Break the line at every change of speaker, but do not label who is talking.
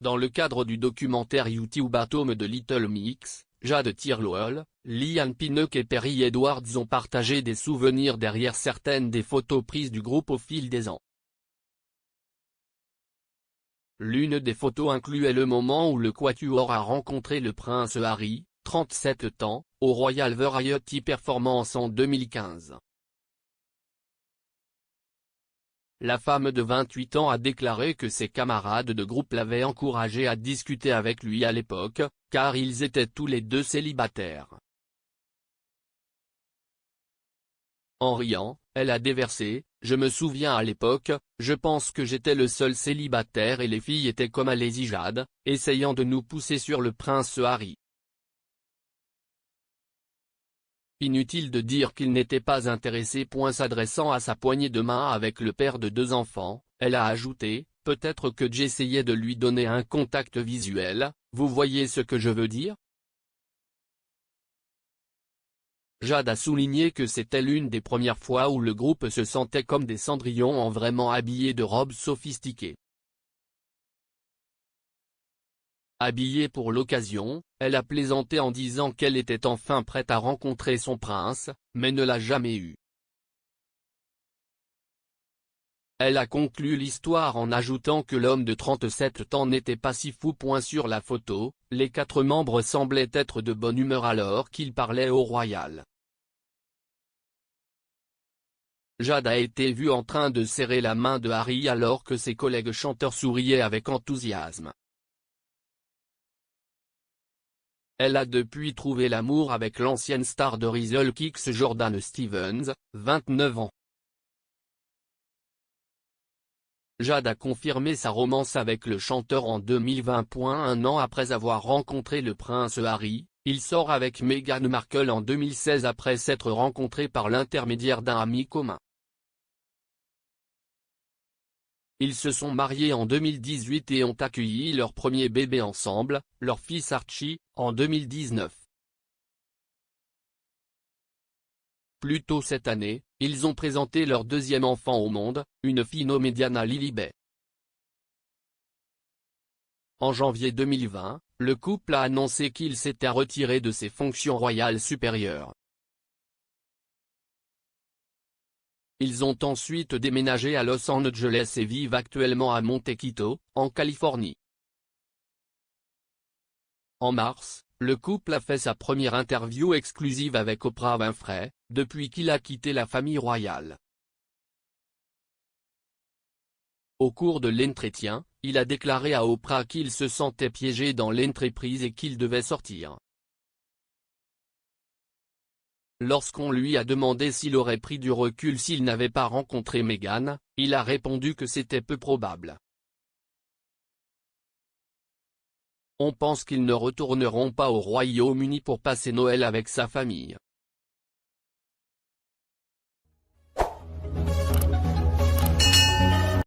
Dans le cadre du documentaire YouTube Atome de Little Mix, Jade Thirlwall, Liane Pinnock et Perry Edwards ont partagé des souvenirs derrière certaines des photos prises du groupe au fil des ans. L'une des photos incluait le moment où le quatuor a rencontré le prince Harry, 37 ans, au Royal Variety Performance en 2015. La femme de 28 ans a déclaré que ses camarades de groupe l'avaient encouragé à discuter avec lui à l'époque, car ils étaient tous les deux célibataires. En riant, elle a déversé « Je me souviens à l'époque, je pense que j'étais le seul célibataire et les filles étaient comme allez-y Jade, essayant de nous pousser sur le prince Harry. Inutile de dire qu'il n'était pas intéressé. » S'adressant à sa poignée de main avec le père de 2 enfants, elle a ajouté « Peut-être que j'essayais de lui donner un contact visuel, vous voyez ce que je veux dire ?» Jade a souligné que c'était l'une des premières fois où le groupe se sentait comme des Cendrillon en vraiment habillés de robes sophistiquées. Habillée pour l'occasion, elle a plaisanté en disant qu'elle était enfin prête à rencontrer son prince, mais ne l'a jamais eu. Elle a conclu l'histoire en ajoutant que l'homme de 37 ans n'était pas si fou. Sur la photo, les 4 membres semblaient être de bonne humeur alors qu'ils parlaient au royal. Jade a été vue en train de serrer la main de Harry alors que ses collègues chanteurs souriaient avec enthousiasme. Elle a depuis trouvé l'amour avec l'ancienne star de Rizzle Kicks Jordan Stevens, 29 ans. Jade a confirmé sa romance avec le chanteur en 2020. Un an après avoir rencontré le prince Harry, il sort avec Meghan Markle en 2016 après s'être rencontré par l'intermédiaire d'un ami commun. Ils se sont mariés en 2018 et ont accueilli leur premier bébé ensemble, leur fils Archie, en 2019. Plus tôt cette année, ils ont présenté leur 2e enfant au monde, une fille nommée Diana Lilibet. En janvier 2020, le couple a annoncé qu'il s'était retiré de ses fonctions royales supérieures. Ils ont ensuite déménagé à Los Angeles et vivent actuellement à Montecito, en Californie. En mars, le couple a fait sa première interview exclusive avec Oprah Winfrey, depuis qu'il a quitté la famille royale. Au cours de l'entretien, il a déclaré à Oprah qu'il se sentait piégé dans l'entreprise et qu'il devait sortir. Lorsqu'on lui a demandé s'il aurait pris du recul s'il n'avait pas rencontré Meghan, il a répondu que c'était peu probable. On pense qu'ils ne retourneront pas au Royaume-Uni pour passer Noël avec sa famille.